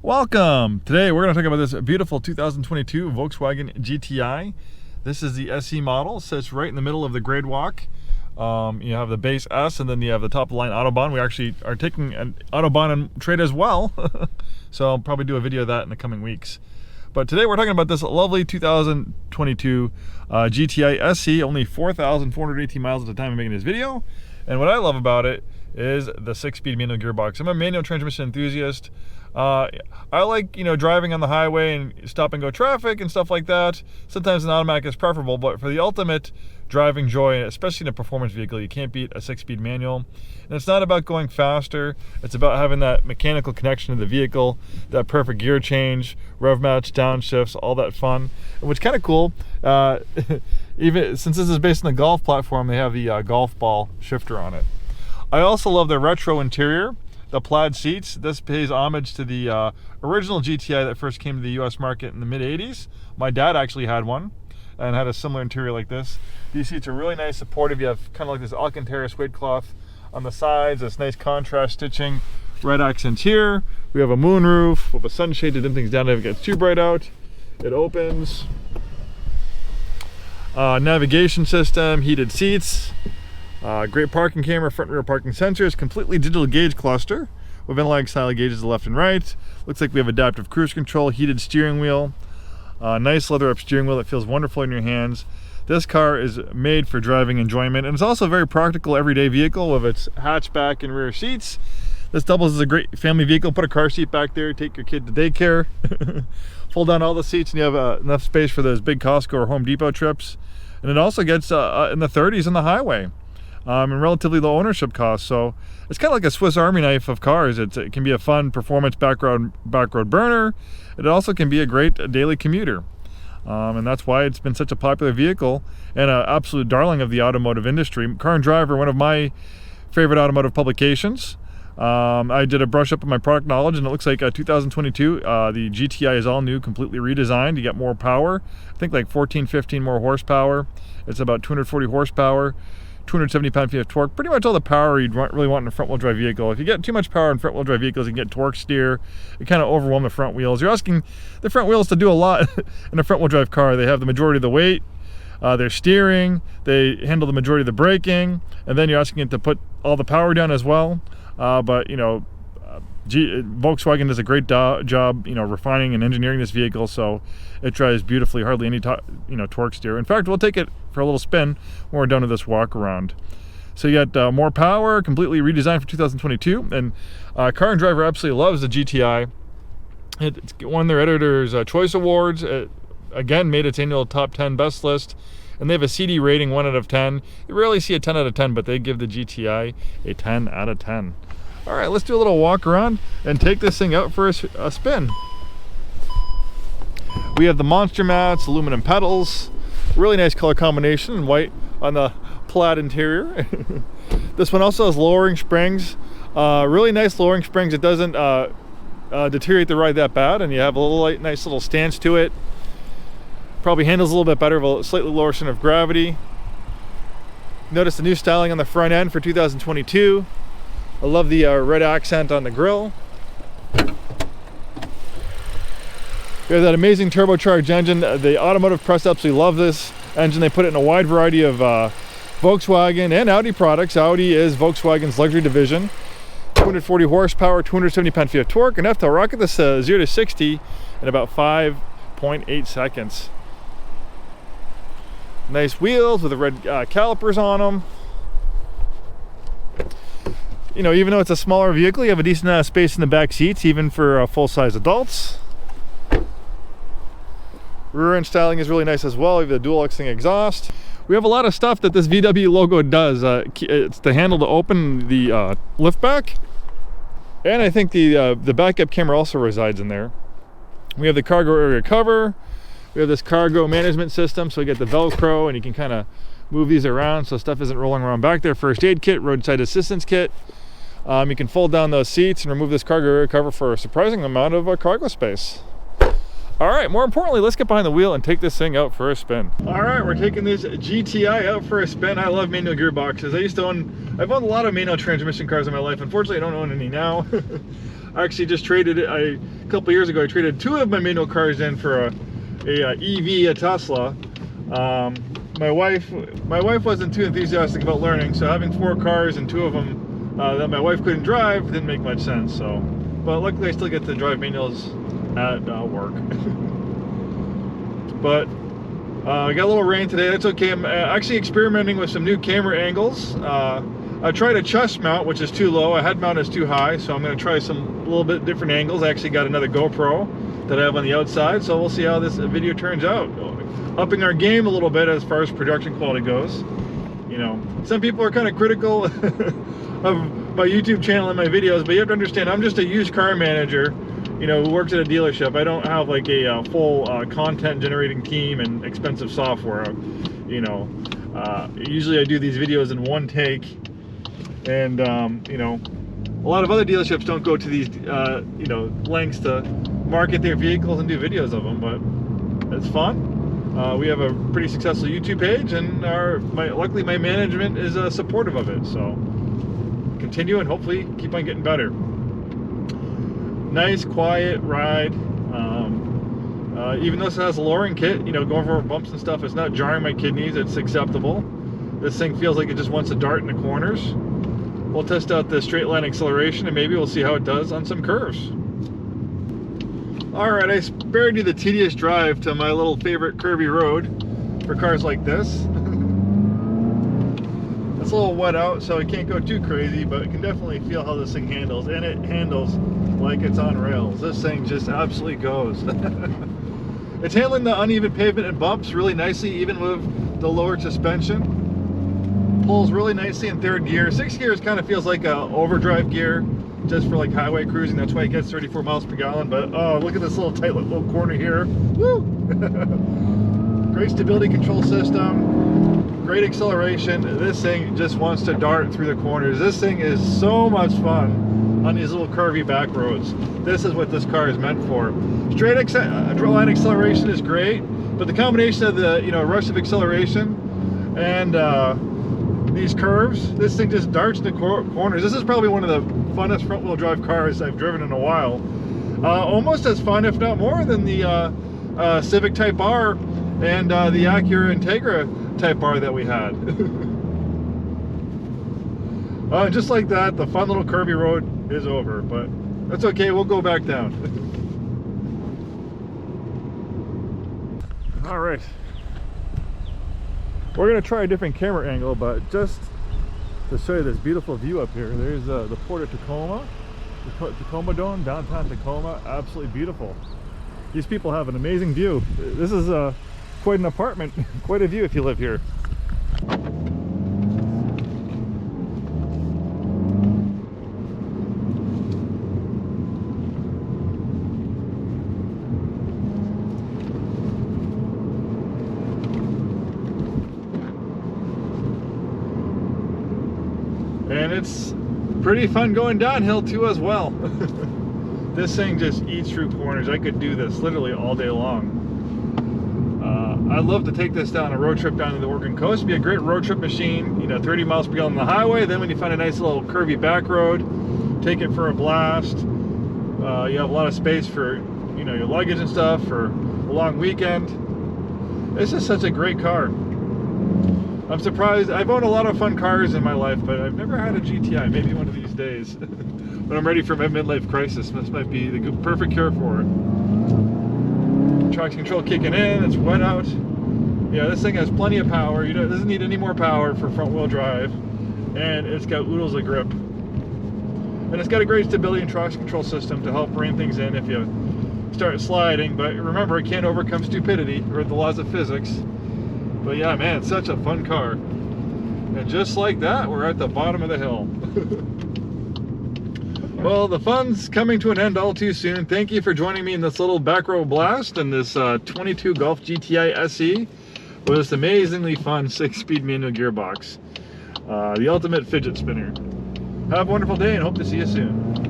Welcome! Today we're going to talk about this beautiful 2022 Volkswagen GTI. This is the SE model, sits right in the middle of the grade walk. You have the base S and then you have the top of the line Autobahn. We actually are taking an Autobahn and trade as well. So I'll probably do a video of that in the coming weeks. But today we're talking about this lovely 2022 GTI SE, only 4,418 miles at the time of making this video. And what I love about it is the 6-speed manual gearbox. I'm a manual transmission enthusiast. I like, driving on the highway and stop and go traffic and stuff like that. Sometimes an automatic is preferable, but for the ultimate driving joy, especially in a performance vehicle, you can't beat a 6-speed manual. And it's not about going faster. It's about having that mechanical connection to the vehicle, that perfect gear change, rev match, downshifts, all that fun. And what's kind of cool, even since this is based on the Golf platform, they have the golf ball shifter on it. I also love the retro interior. The plaid seats. This pays homage to the original GTI that first came to the US market in the mid-80s. My dad actually had one and had a similar interior like this. These seats are really nice, supportive. You have kind of like this Alcantara suede cloth on the sides, this nice contrast stitching, red accents here. We have a moonroof with a sunshade to dim things down if it gets too bright out. It opens. Navigation system, heated seats. Great parking camera, front and rear parking sensors, completely digital gauge cluster with analog style gauges to the left and right. Looks like we have adaptive cruise control, heated steering wheel, nice leather up steering wheel that feels wonderful in your hands. This car is made for driving enjoyment, and it's also a very practical everyday vehicle with its hatchback and rear seats. This doubles as a great family vehicle. Put a car seat back there, take your kid to daycare. Fold down all the seats and you have enough space for those big Costco or Home Depot trips. And it also gets in the 30s on the highway. And relatively low ownership costs, so it's kind of like a Swiss Army knife of cars. It can be a fun performance backroad burner. It also can be a great daily commuter, and that's why it's been such a popular vehicle and an absolute darling of the automotive industry. Car and Driver, one of my favorite automotive publications. I did a brush up on my product knowledge, and it looks like 2022 the GTI is all new, completely redesigned. You get more power, I think like 15 more horsepower. It's about 240 horsepower. 270 pound-feet of torque, pretty much all the power you'd really want in a front-wheel drive vehicle. If you get too much power in front-wheel drive vehicles, you can get torque steer. It kind of overwhelm the front wheels. You're asking the front wheels to do a lot in a front-wheel drive car. They have the majority of the weight, their steering, they handle the majority of the braking, and then you're asking it to put all the power down as well. Volkswagen does a great job, refining and engineering this vehicle, so it drives beautifully, hardly any torque steer. In fact, we'll take it for a little spin when we're done with this walk around. So you got more power, completely redesigned for 2022, and Car and Driver absolutely loves the GTI. It's won their Editor's Choice Awards. It, again, made its annual top 10 best list, and they have a CD rating 1 out of 10. You rarely see a 10 out of 10, but they give the GTI a 10 out of 10. All right, let's do a little walk around and take this thing out for a spin. We have the monster mats, aluminum pedals, really nice color combination, white on the plaid interior. This one also has lowering springs, really nice lowering springs. It doesn't deteriorate the ride that bad, and you have a little nice little stance to it. Probably handles a little bit better, with a slightly lower center of gravity. Notice the new styling on the front end for 2022. I love the red accent on the grille. We have that amazing turbocharged engine. The automotive press absolutely love this engine. They put it in a wide variety of Volkswagen and Audi products. Audi is Volkswagen's luxury division. 240 horsepower, 270 pound-feet of torque, enough to rocket this 0 to 60 in about 5.8 seconds. Nice wheels with the red calipers on them. Even though it's a smaller vehicle, you have a decent amount of space in the back seats, even for full-size adults. Rear end styling is really nice as well. We have the dual X-Link exhaust. We have a lot of stuff that this VW logo does. It's the handle to open the liftback, and I think the backup camera also resides in there. We have the cargo area cover. We have this cargo management system, so we get the Velcro, and you can kind of move these around so stuff isn't rolling around back there. First aid kit, roadside assistance kit. You can fold down those seats and remove this cargo area cover for a surprising amount of cargo space. All right, more importantly, let's get behind the wheel and take this thing out for a spin. All right, we're taking this GTI out for a spin. I love manual gearboxes. I've owned a lot of manual transmission cars in my life. Unfortunately, I don't own any now. I actually just traded it, a couple years ago, I traded 2 of my manual cars in for a EV, a Tesla. My wife wasn't too enthusiastic about learning, so having 4 cars and 2 of them that my wife couldn't drive didn't make much sense. So, but luckily I still get to drive manuals at work. But I got a little rain today. That's okay. I'm actually experimenting with some new camera angles. I tried a chest mount, which is too low. A head mount is too high, so I'm going to try some a little bit different angles. I actually got another GoPro that I have on the outside, so we'll see how this video turns out. Upping our game a little bit as far as production quality goes. You know, some people are kind of critical of my YouTube channel and my videos, but you have to understand, I'm just a used car manager, you know, who works at a dealership. I don't have like a full content generating team and expensive software. You know, usually I do these videos in one take. And, you know, a lot of other dealerships don't go to these, you know, lengths to market their vehicles and do videos of them, but it's fun. We have a pretty successful YouTube page, and luckily my management is supportive of it, so continue and hopefully keep on getting better. Nice, quiet ride. Even though it has a lowering kit, you know, going over bumps and stuff, it's not jarring my kidneys, it's acceptable. This thing feels like it just wants to dart in the corners. We'll test out the straight line acceleration and maybe we'll see how it does on some curves. Alright, I spared you the tedious drive to my little favorite curvy road for cars like this. It's a little wet out, so it can't go too crazy, but you can definitely feel how this thing handles, and it handles like it's on rails. This thing just absolutely goes. It's handling the uneven pavement and bumps really nicely, even with the lowered suspension. Pulls really nicely in 3rd gear. 6th gear kind of feels like a overdrive gear, just for like highway cruising. That's why it gets 34 miles per gallon. But oh, look at this little tight little corner here. Woo! Great stability control system, great acceleration. This thing just wants to dart through the corners. This thing is so much fun on these little curvy back roads. This is what this car is meant for. Straight line acceleration is great, but the combination of the, you know, rush of acceleration and these curves, this thing just darts in the corners. This is probably one of the funnest front-wheel drive cars I've driven in a while. Almost as fun, if not more, than the Civic Type R and the Acura Integra Type R that we had. Just like that, the fun little curvy road is over, but that's okay, we'll go back down. All right. We're going to try a different camera angle, but just to show you this beautiful view up here, there's the Port of Tacoma, the Tacoma Dome, downtown Tacoma. Absolutely beautiful. These people have an amazing view. This is quite an apartment, quite a view if you live here. And it's pretty fun going downhill too as well. This thing just eats through corners. I could do this literally all day long. I'd love to take this down a road trip down to the Oregon coast. It'd be a great road trip machine, you know, 30 miles per gallon on the highway. Then when you find a nice little curvy back road, take it for a blast. You have a lot of space for, you know, your luggage and stuff for a long weekend. This is such a great car. I'm surprised. I've owned a lot of fun cars in my life, but I've never had a GTI. Maybe one of these days. But I'm ready for my midlife crisis. This might be the perfect cure for it. Traction control kicking in. It's wet out. Yeah, this thing has plenty of power. You know, it doesn't need any more power for front-wheel drive, and it's got oodles of grip. And it's got a great stability and traction control system to help rein things in if you start sliding. But remember, it can't overcome stupidity or the laws of physics. But yeah, man, it's such a fun car. And just like that, we're at the bottom of the hill. Well, the fun's coming to an end all too soon. Thank you for joining me in this little back row blast in this 22 Golf GTI SE with this amazingly fun 6-speed manual gearbox. The ultimate fidget spinner. Have a wonderful day and hope to see you soon.